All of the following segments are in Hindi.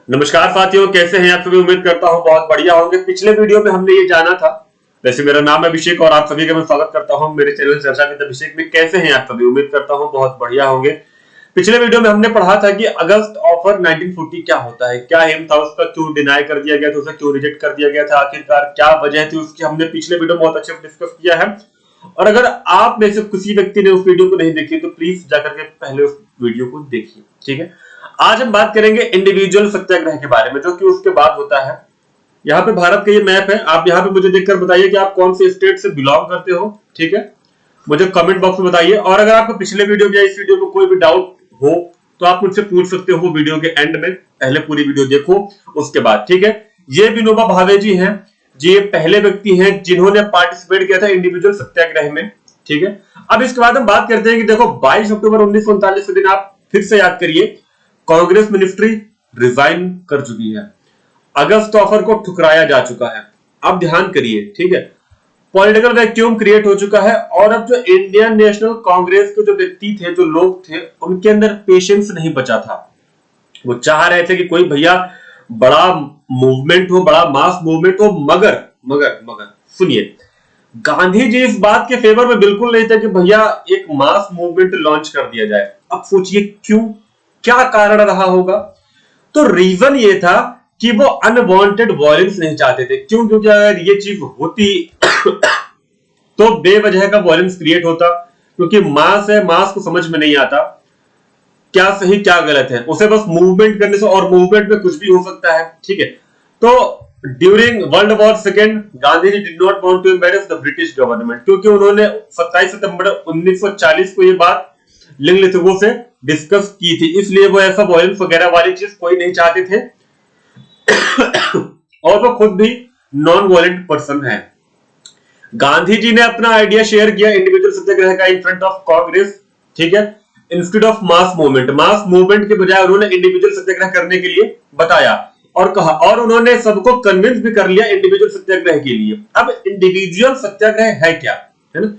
नमस्कार साथियों, कैसे हैं आप सभी। उम्मीद करता हूं बहुत बढ़िया होंगे। पिछले वीडियो में हमने ये जाना था, वैसे मेरा नाम है अभिषेक और आप सभी का मैं स्वागत करता हूं मेरे चैनल चर्चा विद अभिषेक में। कैसे हैं आप सभी, उम्मीद करता हूं बहुत बढ़िया होंगे। पिछले वीडियो में हमने पढ़ा था कि अगस्त ऑफर 1940 क्या होता है, क्या एम था उसका, क्यों डिनाई कर दिया गया था, उसे क्यों रिजेक्ट कर दिया गया था, आखिरकार क्या वजह थी उसकी, हमने पिछले वीडियो में बहुत अच्छे से डिस्कस किया है। और अगर आप में से किसी व्यक्ति ने उस वीडियो को नहीं देखी तो प्लीज जाकर के पहले उस वीडियो को देखिए, ठीक है। आज हम बात करेंगे इंडिविजुअल सत्याग्रह के बारे में, जो कि उसके बाद होता है। यहाँ पे भारत का ये मैप है, आप यहाँ पे मुझे देखकर बताइए कि आप कौन से स्टेट से बिलोंग करते हो, ठीक है। मुझे कमेंट बॉक्स में बताइए। और अगर आपको पिछले वीडियो या इस वीडियो में कोई भी डाउट हो तो आप मुझसे पूछ सकते हो वीडियो के एंड में। पहले पूरी वीडियो देखो उसके बाद, ठीक है। ये विनोबा भावे जी हैं, ये पहले व्यक्ति हैं जिन्होंने पार्टिसिपेट किया था इंडिविजुअल सत्याग्रह में, ठीक है। अब इसके बाद हम बात करते हैं कि देखो 22 अक्टूबर 1939 के दिन आप फिर से याद करिए, कांग्रेस मिनिस्ट्री रिजाइन कर चुकी है, अगस्त ऑफर को ठुकराया जा चुका है। अब ध्यान करिए, ठीक है। पॉलिटिकल वैक्यूम क्रिएट हो चुका है और अब जो इंडियन नेशनल कांग्रेस के जो व्यक्ति थे, जो लोग थे, उनके अंदर पेशेंस नहीं बचा था। वो चाह रहे थे कि कोई भैया बड़ा मूवमेंट हो, बड़ा मास मूवमेंट हो, मगर मगर मगर सुनिए, गांधी जी इस बात के फेवर में बिल्कुल नहीं थे कि भैया एक मास मूवमेंट लॉन्च कर दिया जाए। अब सोचिए क्यों, क्या कारण रहा होगा। तो रीजन ये था कि वो अनवांटेड वायलेंस नहीं चाहते थे। क्यों? क्योंकि अगर ये चीज होती तो बेवजह का वायलेंस क्रिएट होता, क्योंकि मास है, मास को समझ में नहीं आता क्या सही क्या गलत है, उसे बस मूवमेंट करने से, और मूवमेंट में कुछ भी हो सकता है, ठीक है। तो during world war second Gandhi ji did not want to embarrass the British government, क्योंकि उन्होंने 27 सितंबर 1940 को ये बात लिंगलिथगो से डिस्कस की थी, इसलिए वो ऐसा वायलेंस वगैरह वाली चीज कोई नहीं चाहते थे। और वो खुद भी नॉन वायलेंट पर्सन है। गांधी जी ने अपना आइडिया शेयर किया इंडिविजुअल सत्याग्रह का इन फ्रंट ऑफ कांग्रेस, ठीक है। इंस्टेड ऑफ मास मूवमेंट के बजाय उन्होंने इंडिविजुअल सत्याग्रह करने के लिए बताया और कहा, और उन्होंने सबको कन्विंस भी कर लिया इंडिविजुअल सत्याग्रह के लिए। अब इंडिविजुअल सत्याग्रह है क्या, है ना।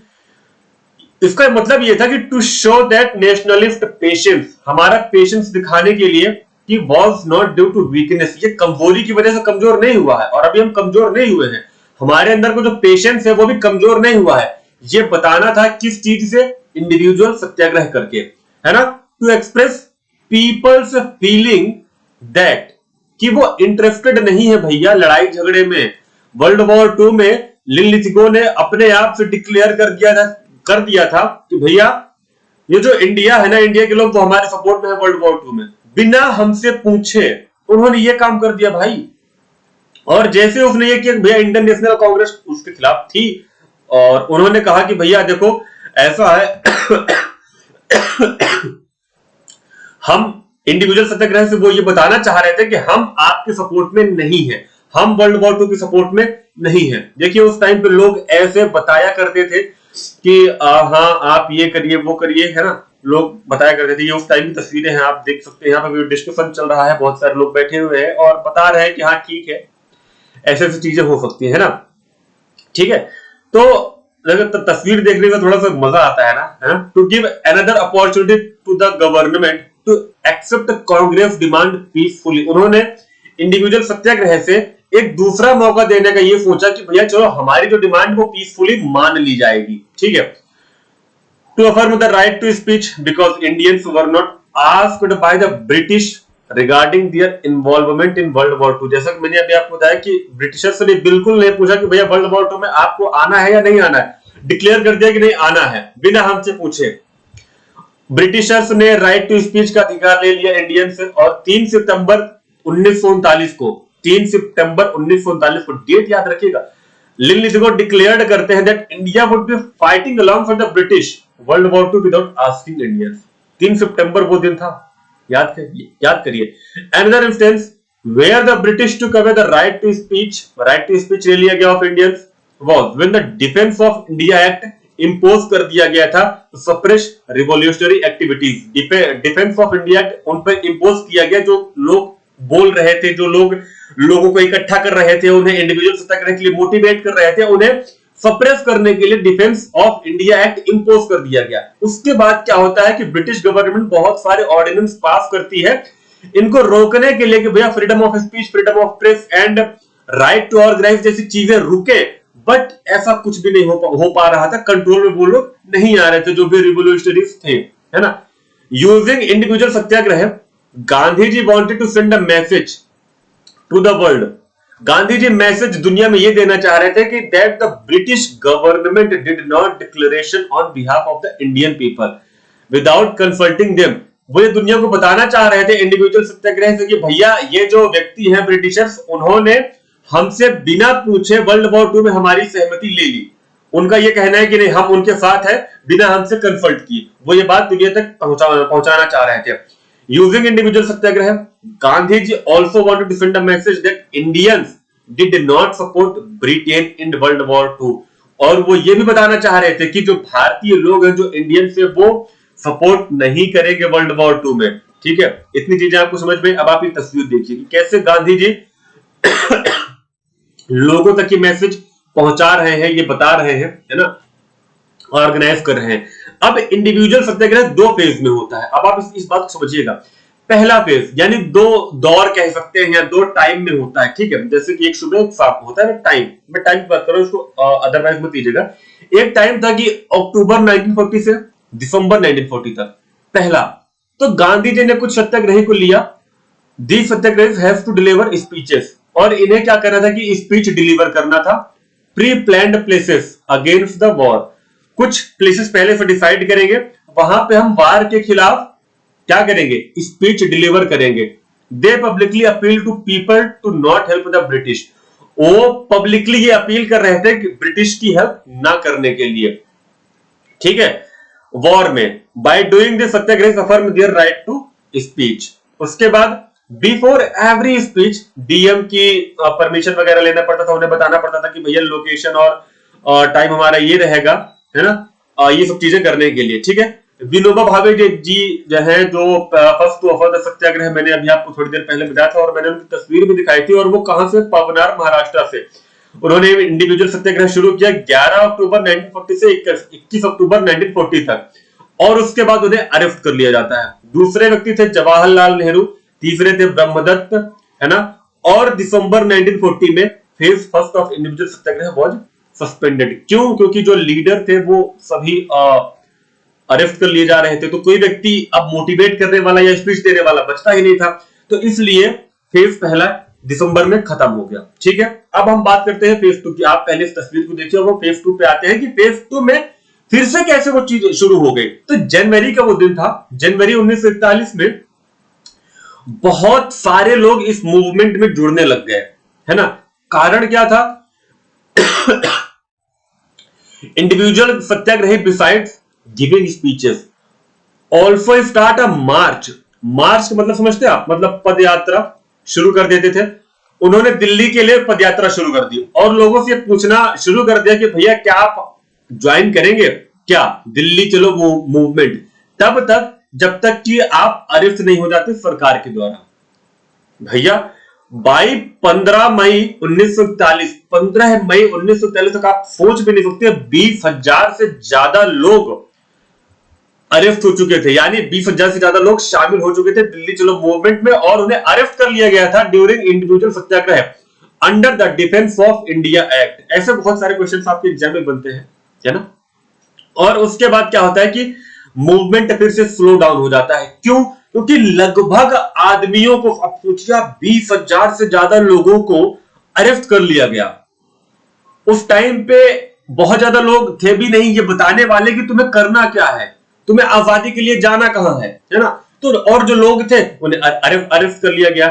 इसका मतलब यह था कि to show that nationalist patience, हमारा पेशेंस दिखाने के लिए कि was not due to weakness, ये कमजोरी की वजह से कमजोर नहीं हुआ है, और अभी हम कमजोर नहीं हुए हैं, हमारे अंदर को जो पेशेंस है वो भी कमजोर नहीं हुआ है। ये बताना था किस चीज से, इंडिविजुअल सत्याग्रह करके, है ना। To express people's feeling that, कि वो इंटरेस्टेड नहीं है भैया लड़ाई झगड़े में। वर्ल्ड वॉर 2 में लिंगलिथगो ने अपने आप से डिक्लेयर कर दिया था कि भैया ये जो इंडिया है ना, इंडिया के लोग वो हमारे सपोर्ट में है वर्ल्ड वॉर 2 में, बिना हमसे पूछे उन्होंने ये काम कर दिया भाई। और जैसे उसने ये किया, भैया इंडियन नेशनल कांग्रेस उसके खिलाफ थी और उन्होंने कहा कि भैया देखो ऐसा है हम इंडिविजुअल सत्याग्रह से वो ये बताना चाह रहे थे कि हम आपके सपोर्ट में नहीं है, हम वर्ल्ड वॉर 2 के सपोर्ट में नहीं है। देखिए उस टाइम पे लोग ऐसे बताया करते थे कि हाँ आप ये करिए वो करिए, है ना, लोग बताया करते थे। ये उस टाइम की तस्वीरें हैं, आप देख सकते हैं, यहाँ पे डिस्कशन चल रहा है, बहुत सारे लोग बैठे हुए हैं और बता रहे हैं कि हाँ ठीक है ऐसे ऐसी चीजें हो सकती है ना, ठीक है। तो तस्वीर देखने में थोड़ा सा मजा आता है ना। To give another opportunity to the government to accept Congress demand peacefully, उन्होंने इंडिविजुअल सत्याग्रह से एक दूसरा मौका देने का ये सोचा कि भैया चलो हमारी जो डिमांड वो पीसफुली मान ली जाएगी, ठीक है। To affirm the right to speech because Indians were not asked by the British regarding their involvement in world war 2, जैसा कि मैंने अभी आपको बताया कि ब्रिटिशर्स ने बिल्कुल नहीं पूछा कि भैया वर्ल्ड वॉर 2 में आपको आना है या नहीं आना है, डिक्लेयर कर दिया कि नहीं आना है बिना हमसे पूछे। ब्रिटिशर्स ने राइट टू स्पीच का अधिकार ले लिया इंडियन से, और 3 सितंबर 1939 को 3 सितंबर 1939 को डेट याद रखिएगा, लिंगलिथगो डिक्लेयर्ड करते हैं that India would be fighting along for the British world war 2 without asking Indians. 3 सितंबर वो दिन था, याद करिए। Another instance where the British took away the right to speech ले लिया गया of Indians was when the defence of India act impose कर दिया गया था suppress revolutionary activities. Defence of India act उन पर इंपोज किया गया, जो लोग बोल रहे थे, जो लोग लोगों को इकट्ठा कर रहे थे, उन्हें इंडिविजुअल सत्याग्रह के लिए मोटिवेट कर रहे थे, उन्हें सप्रेस करने के लिए defence of India act impose कर दिया गया। उसके बाद क्या होता है कि ब्रिटिश गवर्नमेंट बहुत सारे ऑर्डिनेंस पास करती है इनको रोकने के लिए कि भैया freedom of speech, freedom of press and right to organise जैसी चीजें रुके, बट ऐसा कुछ भी नहीं हो पा रहा था। कंट्रोल में वो लोग नहीं आ रहे थे जो भी रिवोल्यूशनरीज थे, है ना। Using individual satyagraha, Gandhi ji wanted to send a message to the world. Gandhi ji message दुनिया में ये देना चाह रहे थे कि that the British government did not declaration on behalf of the Indian people without consulting them. वो ये दुनिया को बताना चाह रहे थे इंडिविजुअल सत्याग्रह से कि भैया ये जो व्यक्ति हैं ब्रिटिशर्स, उन्होंने हमसे बिना पूछे वर्ल्ड वॉर 2 में हमारी सहमति ले ली। उनका ये कहना है कि नहीं, हम उनके साथ है बिना हमसे कंसल्ट किए। वो ये बात दुनिया तक पहुंचाना चाह रहे थे using individual satyagraha. Gandhi ji also wanted to send a message that Indians did not support Britain in world war 2। और वो ये भी बताना चाह रहे थे कि जो भारतीय लोग हैं, जो इंडियन से, वो सपोर्ट नहीं करेंगे वर्ल्ड वॉर 2 में। ठीक है, इतनी चीजें आपको समझ में। अब आप ये तस्वीर देखिए कि कैसे गांधी जी लोगों तक ये मैसेज पहुंचा रहे हैं, ये बता रहे हैं, है ना, ऑर्गेनाइज कर रहे हैं। अब इंडिविजुअल सत्याग्रह 2 फेज में होता है। अब आप इस बात को समझिएगा। पहला फेज यानी 2 दौर कह सकते हैं या 2 टाइम में होता है। ठीक है, जैसे कि एक सुबह एक शाम होता है टाइम, मैं टाइम की बात कर रहा हूं, उसको अदरवाइज मत लीजिएगा। एक टाइम था कि अक्टूबर 1940 से दिसंबर 1940 तक पहला। तो गांधी जी ने कुछ सत्याग्रही को लिया। These Satyagrahi have to deliver speeches, और इन्हें क्या करना था कि स्पीच डिलीवर करना था pre planned places against the war. कुछ प्लेसेस पहले से डिसाइड करेंगे, वहां पे हम वार के खिलाफ क्या करेंगे, स्पीच डिलीवर करेंगे। They publicly appeal to people to not help the British. वो पब्लिकली ये अपील कर रहे थे कि ब्रिटिश की हेल्प ना करने के लिए, ठीक है, वॉर में। By doing this satyagraha affirm their right to speech. उसके बाद बिफोर एवरी स्पीच डीएम की परमिशन वगैरह लेना पड़ता था, उन्हें बताना पड़ता था कि भैया लोकेशन और टाइम हमारा ये रहेगा, है ना, ये सब चीजें करने के लिए। ठीक है, विनोबा भावे जी जो है, जो फर्स्ट टू ऑफर द सत्याग्रह, मैंने अभी आपको थोड़ी देर पहले बताया था और मैंने उनकी तस्वीर भी दिखाई थी। और वो कहां से, पवनार महाराष्ट्र से उन्होंने इंडिविजुअल सत्याग्रह शुरू किया 11 अक्टूबर 1940 से 21 अक्टूबर 1940 तक। और उसके बाद उन्हें अरेस्ट कर लिया जाता है। दूसरे व्यक्ति थे जवाहरलाल नेहरू, तीसरे थे ब्रह्मदत्त, है ना। और दिसंबर 1940 में phase first of individual Satyagraha was suspended. क्यों? क्योंकि जो लीडर थे वो सभी अरेस्ट कर लिए जा रहे थे, तो कोई व्यक्ति अब मोटिवेट करने वाला या स्पीच देने वाला बचता ही नहीं था। तो इसलिए फेज पहला दिसंबर में खत्म हो गया। ठीक है, अब हम बात करते हैं फेज 2 की। आप पहले इस तस्वीर को देखिए और वो फेज 2 पे आते हैं कि फेज 2 में फिर से कैसे वो चीज शुरू हो गई। तो जनवरी का वो दिन था, जनवरी 1941 में बहुत सारे लोग इस मूवमेंट में जुड़ने लग गए, है ना। कारण क्या था? Individual satyagrahi besides giving speeches also start a march. March का मतलब समझते हैं आप? मतलब पद यात्रा शुरू कर देते थे। उन्होंने दिल्ली के लिए पद यात्रा शुरू कर दी और लोगों से पूछना शुरू कर दिया कि भैया क्या आप ज्वाइन करेंगे क्या दिल्ली चलो मूवमेंट, तब तक जब तक कि आप अरेस्ट नहीं हो जाते सरकार के द्वारा। भैया बाई 15 मई 1941, 15 मई 1941 तक आप सोच भी नहीं सकते 20,000 से ज्यादा लोग अरेस्ट हो चुके थे। यानी 20,000 से ज्यादा लोग शामिल हो चुके थे दिल्ली चलो मूवमेंट में और उन्हें अरेस्ट कर लिया गया था during individual Satyagraha under the defence of India act. ऐसे बहुत सारे क्वेश्चंस आपके एग्जाम में बनते हैं, है ना। और उसके बाद क्या होता है कि मूवमेंट फिर से स्लो डाउन हो जाता है। क्यों? क्योंकि लगभग आदमियों को, अब सोचिए 20,000 से ज्यादा लोगों को अरेस्ट कर लिया गया। उस टाइम पे बहुत ज्यादा लोग थे भी नहीं ये बताने वाले कि तुम्हें करना क्या है, तुम्हें आजादी के लिए जाना कहां है ना। तो और जो लोग थे उन्हें अरेस्ट कर लिया गया।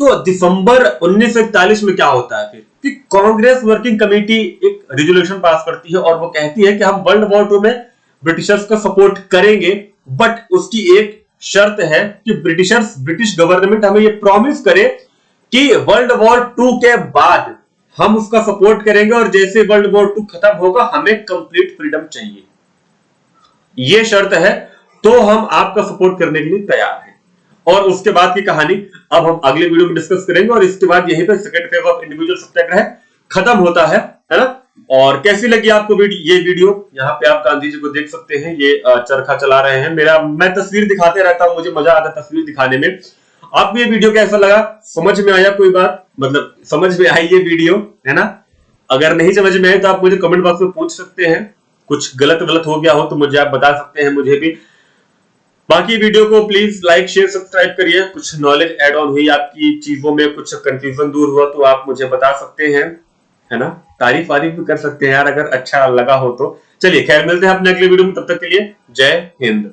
तो दिसंबर 1941 में क्या होता है फिर कि कांग्रेस वर्किंग कमेटी एक रेजोल्यूशन पास करती है और वो कहती है कि हम वर्ल्ड वॉर 2 में ब्रिटिशर्स का सपोर्ट करेंगे, बट उसकी एक शर्त है कि ब्रिटिश गवर्नमेंट हमें ये प्रॉमिस करे कि वर्ल्ड वॉर 2 के बाद हम उसका सपोर्ट करेंगे और जैसे वर्ल्ड वॉर 2 खत्म होगा हमें कंप्लीट फ्रीडम चाहिए। ये शर्त है, तो हम आपका सपोर्ट करने के लिए तैयार हैं। और उसके बाद की कहानी अब हम अगले वीडियो में डिस्कस करेंगे। और इसके बाद यहीं पे सेकंड फेज ऑफ इंडिविजुअल सत्याग्रह खत्म होता है ना। और कैसी लगी आपको ये वीडियो? यहाँ पे आप गांधी जी को देख सकते हैं, ये चरखा चला रहे हैं। मैं तस्वीर दिखाते रहता हूं, मुझे मजा आता है तस्वीर दिखाने में। आपको ये वीडियो कैसा लगा, समझ में आया कोई बात, मतलब समझ में आई ये वीडियो, है ना? अगर नहीं समझ में आए तो आप मुझे कमेंट बॉक्स में पूछ सकते हैं, कुछ गलत गलत हो गया हो तो मुझे आप बता सकते हैं, मुझे भी। बाकी वीडियो को प्लीज लाइक शेयर सब्सक्राइब करिए। कुछ नॉलेज ऐड ऑन हुई आपकी चीजों में, कुछ कंफ्यूजन दूर हुआ तो आप मुझे बता सकते हैं, है ना? तारीफ वारीफ भी कर सकते हैं यार, अगर अच्छा लगा हो तो। चलिए खैर, मिलते हैं अपने अगले वीडियो में, तब तक के लिए जय हिंद।